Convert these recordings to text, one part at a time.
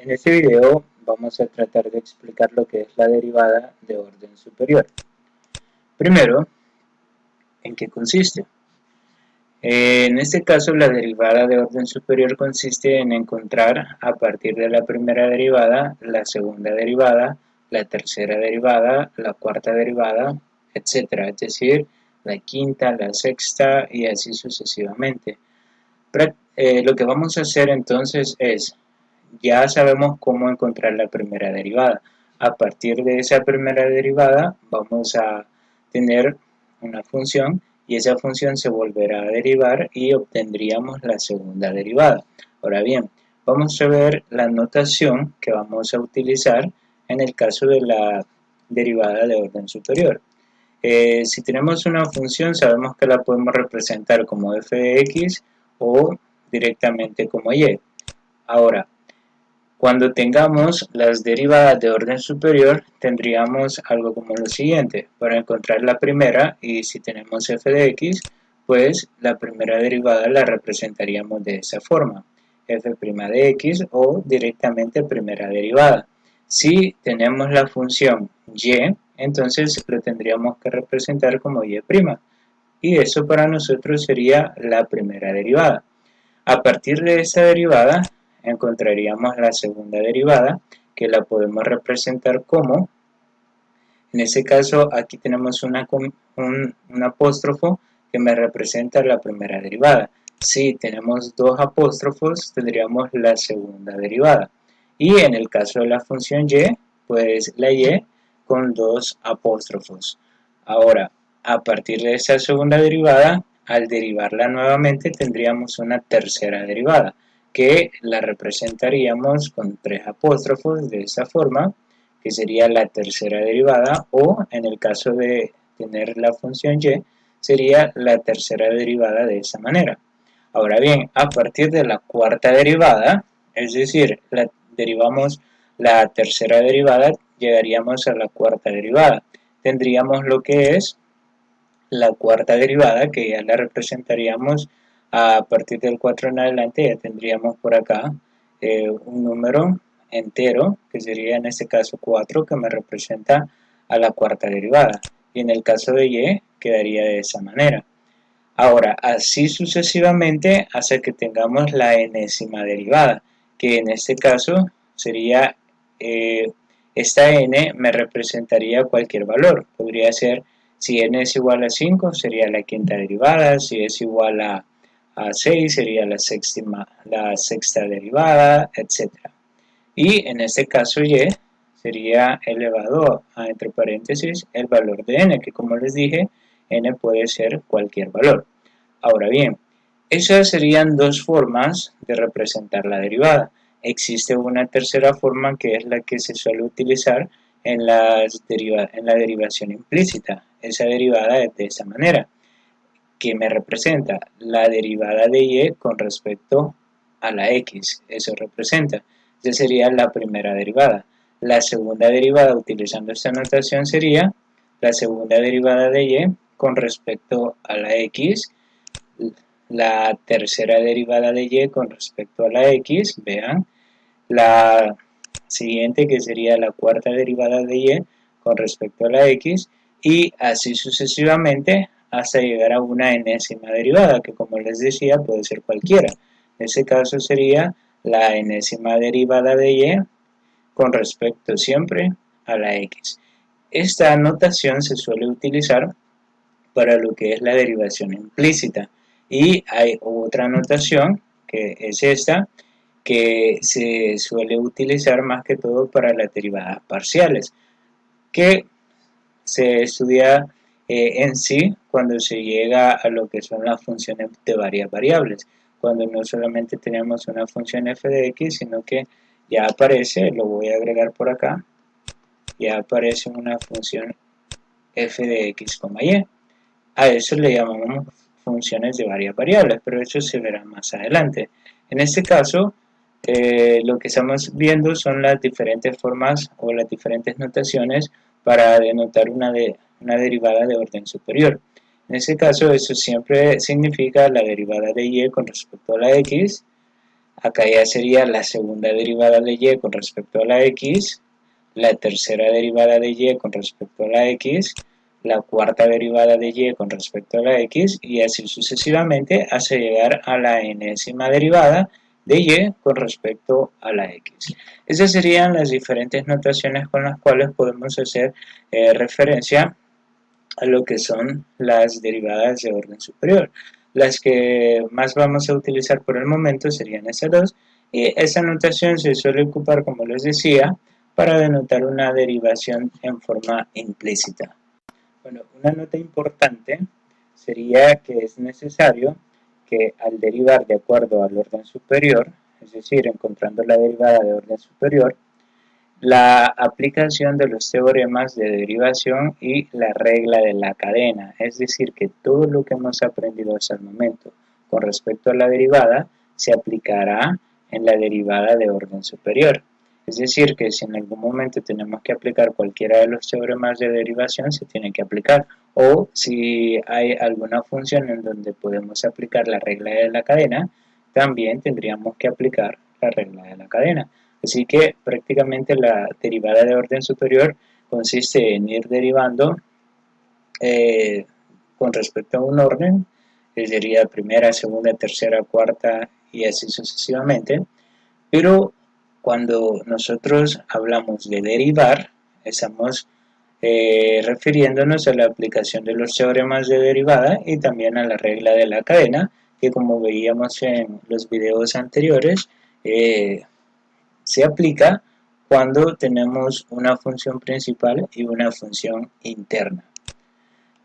En este video vamos a tratar de explicar lo que es la derivada de orden superior. Primero, ¿en qué consiste? En este caso, la derivada de orden superior consiste en encontrar a partir de la primera derivada, la segunda derivada, la tercera derivada, la cuarta derivada, etc. Es decir, la quinta, la sexta y así sucesivamente. Lo que vamos a hacer entonces es, ya sabemos cómo encontrar la primera derivada. A partir de esa primera derivada vamos a tener una función y esa función se volverá a derivar y obtendríamos la segunda derivada. Ahora bien, vamos a ver la notación que vamos a utilizar en el caso de la derivada de orden superior. Si tenemos una función, sabemos que la podemos representar como f de x o directamente como y. Ahora, cuando tengamos las derivadas de orden superior, tendríamos algo como lo siguiente. Para encontrar la primera, y si tenemos f de x, pues la primera derivada la representaríamos de esa forma. F' de x o directamente primera derivada. Si tenemos la función y, entonces lo tendríamos que representar como y'. Y eso para nosotros sería la primera derivada. A partir de esta derivada encontraríamos la segunda derivada, que la podemos representar como, en este caso aquí tenemos un apóstrofo que me representa la primera derivada. Si tenemos dos apóstrofos, tendríamos la segunda derivada. Y en el caso de la función y, pues la y con dos apóstrofos. Ahora, a partir de esa segunda derivada, al derivarla nuevamente tendríamos una tercera derivada, que la representaríamos con tres apóstrofos de esta forma, que sería la tercera derivada, o en el caso de tener la función y, sería la tercera derivada de esa manera. Ahora bien, a partir de la cuarta derivada, es decir, derivamos la tercera derivada, llegaríamos a la cuarta derivada. Tendríamos lo que es la cuarta derivada, que ya la representaríamos a partir del 4 en adelante. Ya tendríamos por acá un número entero, que sería en este caso 4, que me representa a la cuarta derivada. Y en el caso de y, quedaría de esa manera. Ahora, así sucesivamente hasta que tengamos la enésima derivada, que en este caso sería, esta n me representaría cualquier valor. Podría ser, si n es igual a 5, sería la quinta derivada. Si es igual a 6, sería la sexta derivada, etc. Y en este caso y sería elevado a, entre paréntesis, el valor de n, que como les dije, n puede ser cualquier valor. Ahora bien, esas serían dos formas de representar la derivada. Existe una tercera forma, que es la que se suele utilizar en la derivación implícita. Esa derivada es de esa manera, que me representa la derivada de y con respecto a la x. Eso representa. Esa sería la primera derivada. La segunda derivada, utilizando esta notación, sería la segunda derivada de y con respecto a la x. La tercera derivada de y con respecto a la x, vean. La siguiente, que sería la cuarta derivada de y con respecto a la x, y así sucesivamente hasta llegar a una enésima derivada, que como les decía puede ser cualquiera. En este caso sería la enésima derivada de y con respecto siempre a la x. Esta notación se suele utilizar para lo que es la derivación implícita, y hay otra notación, que es esta, que se suele utilizar más que todo para las derivadas parciales, que se estudia en sí cuando se llega a lo que son las funciones de varias variables, cuando no solamente tenemos una función f de x, sino que ya aparece, lo voy a agregar por acá, ya aparece una función f de x, y. A eso le llamamos funciones de varias variables, pero eso se verá más adelante. En este caso, lo que estamos viendo son las diferentes formas o las diferentes notaciones para denotar una derivada de orden superior. En este caso, eso siempre significa la derivada de y con respecto a la x, Acá ya sería la segunda derivada de y con respecto a la x, la tercera derivada de y con respecto a la x, la cuarta derivada de y con respecto a la x, y así sucesivamente hasta llegar a la enésima derivada de y con respecto a la x. Esas serían las diferentes notaciones con las cuales podemos hacer referencia a lo que son las derivadas de orden superior. Las que más vamos a utilizar por el momento serían esas dos, y esa notación se suele ocupar, como les decía, para denotar una derivación en forma implícita. Bueno, una nota importante sería que es necesario que al derivar de acuerdo al orden superior, es decir, encontrando la derivada de orden superior, la aplicación de los teoremas de derivación y la regla de la cadena, es decir, que todo lo que hemos aprendido hasta el momento con respecto a la derivada se aplicará en la derivada de orden superior. Es decir, que si en algún momento tenemos que aplicar cualquiera de los teoremas de derivación, se tiene que aplicar. O si hay alguna función en donde podemos aplicar la regla de la cadena, también tendríamos que aplicar la regla de la cadena. Así que prácticamente la derivada de orden superior consiste en ir derivando con respecto a un orden, que sería primera, segunda, tercera, cuarta y así sucesivamente. Pero cuando nosotros hablamos de derivar, estamos refiriéndonos a la aplicación de los teoremas de derivada y también a la regla de la cadena, que como veíamos en los videos anteriores, se aplica cuando tenemos una función principal y una función interna.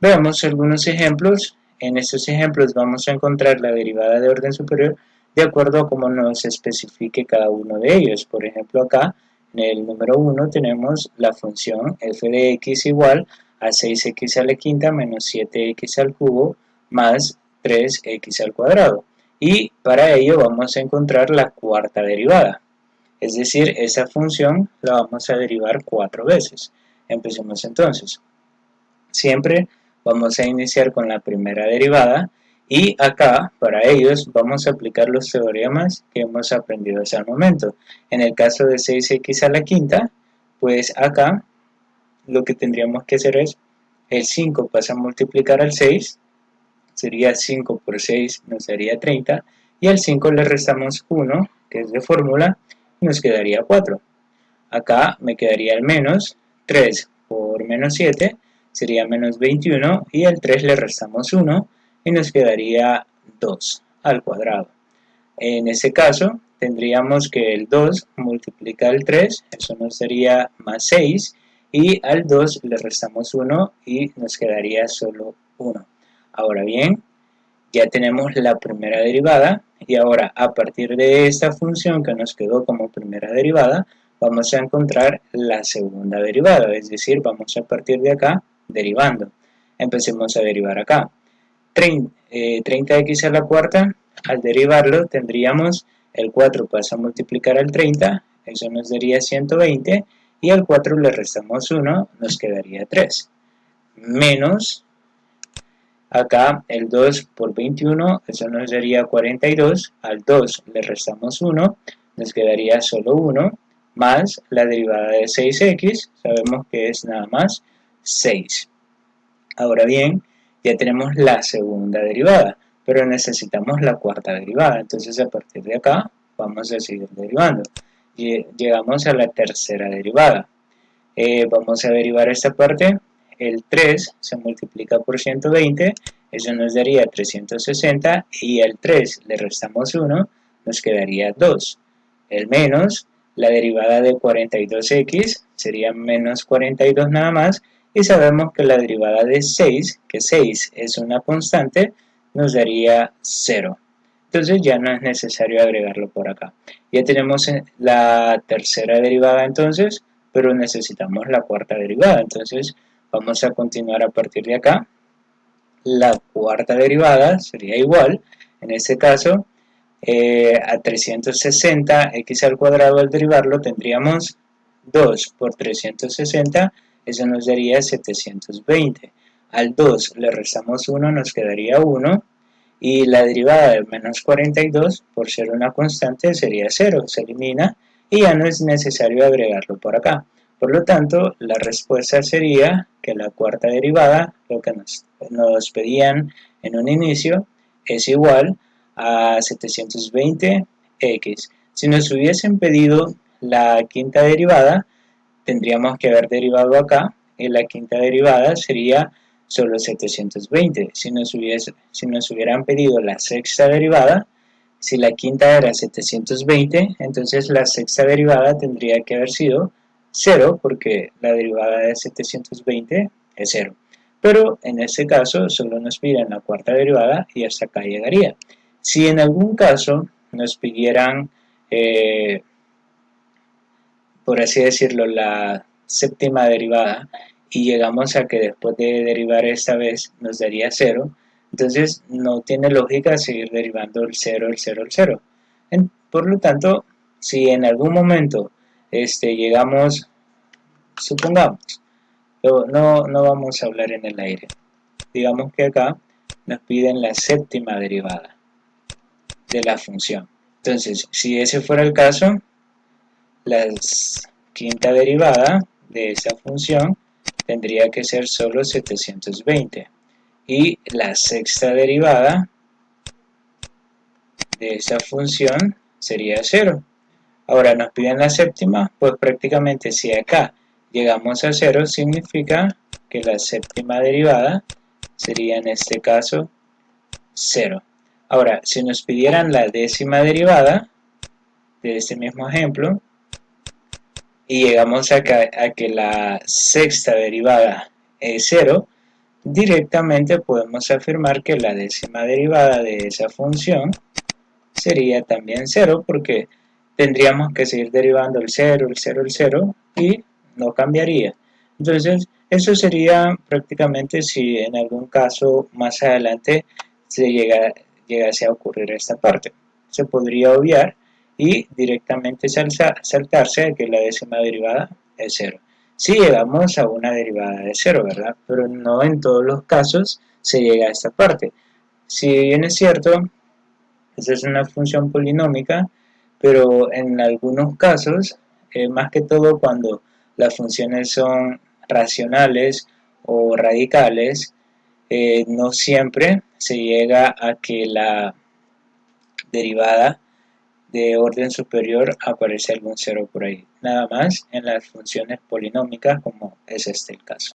Veamos algunos ejemplos. En estos ejemplos vamos a encontrar la derivada de orden superior de acuerdo a cómo nos especifique cada uno de ellos. Por ejemplo, acá en el número 1 tenemos la función f de x igual a 6x a la quinta menos 7x al cubo más 3x al cuadrado. Y para ello vamos a encontrar la cuarta derivada. Es decir, esa función la vamos a derivar 4 veces. Empecemos entonces. Siempre vamos a iniciar con la primera derivada y acá, para ellos, vamos a aplicar los teoremas que hemos aprendido hasta el momento. En el caso de 6x a la quinta, pues acá lo que tendríamos que hacer es el 5 pasa a multiplicar al 6, sería 5 por 6 nos daría 30, y al 5 le restamos 1, que es de fórmula, y nos quedaría 4. Acá me quedaría el menos, 3 por menos 7 sería menos 21, y al 3 le restamos 1 y nos quedaría 2 al cuadrado. En ese caso tendríamos que el 2 multiplica el 3, eso nos daría más 6, y al 2 le restamos 1 y nos quedaría solo 1. Ahora bien, ya tenemos la primera derivada y ahora a partir de esta función que nos quedó como primera derivada vamos a encontrar la segunda derivada, es decir, vamos a partir de acá derivando. Empecemos a derivar acá. 30x a la cuarta, al derivarlo tendríamos el 4 pasa a multiplicar al 30, eso nos daría 120, y al 4 le restamos 1, nos quedaría 3, menos acá el 2 por 21, eso nos daría 42, al 2 le restamos 1, nos quedaría solo 1, más la derivada de 6x, sabemos que es nada más 6. Ahora bien, ya tenemos la segunda derivada, pero necesitamos la cuarta derivada, entonces a partir de acá vamos a seguir derivando. Llegamos a la tercera derivada. Vamos a derivar esta parte. El 3 se multiplica por 120, eso nos daría 360, y al 3 le restamos 1, nos quedaría 2. El menos, la derivada de 42x sería menos 42 nada más, y sabemos que la derivada de 6, que 6 es una constante, nos daría 0. Entonces ya no es necesario agregarlo por acá. Ya tenemos la tercera derivada entonces, pero necesitamos la cuarta derivada. Entonces vamos a continuar a partir de acá. La cuarta derivada sería igual, en este caso, a 360x al cuadrado. Al derivarlo tendríamos 2 por 360, eso nos daría 720. Al 2 le restamos 1, nos quedaría 1, y la derivada de menos 42, por ser una constante, sería 0, se elimina y ya no es necesario agregarlo por acá. Por lo tanto, la respuesta sería que la cuarta derivada, lo que nos pedían en un inicio, es igual a 720x. Si nos hubiesen pedido la quinta derivada, tendríamos que haber derivado acá, y la quinta derivada sería solo 720. Si nos hubieran pedido la sexta derivada, si la quinta era 720, entonces la sexta derivada tendría que haber sido 0, porque la derivada de 720 es 0. Pero en este caso solo nos piden la cuarta derivada y hasta acá llegaría. Si en algún caso nos pidieran, por así decirlo, la séptima derivada y llegamos a que después de derivar esta vez nos daría 0, entonces no tiene lógica seguir derivando el 0, el 0, el 0. Por lo tanto, si en algún momento llegamos, supongamos, no vamos a hablar en el aire, digamos que acá nos piden la séptima derivada de la función. Entonces, si ese fuera el caso, la quinta derivada de esa función tendría que ser solo 720 y la sexta derivada de esa función sería 0. Ahora nos piden la séptima, pues prácticamente si acá llegamos a 0 significa que la séptima derivada sería en este caso 0. Ahora, si nos pidieran la décima derivada de este mismo ejemplo, y llegamos a que la sexta derivada es 0, directamente podemos afirmar que la décima derivada de esa función sería también 0, porque tendríamos que seguir derivando el 0, el 0, el 0 y no cambiaría. Entonces, eso sería prácticamente si en algún caso más adelante llegase a ocurrir esta parte. Se podría obviar y directamente saltarse a que la décima derivada es 0. Si llegamos a una derivada de 0, ¿verdad? Pero no en todos los casos se llega a esta parte. Si bien es cierto, esa es una función polinómica, pero en algunos casos, más que todo cuando las funciones son racionales o radicales, no siempre se llega a que la derivada de orden superior aparece algún cero por ahí. Nada más en las funciones polinómicas, como es este el caso.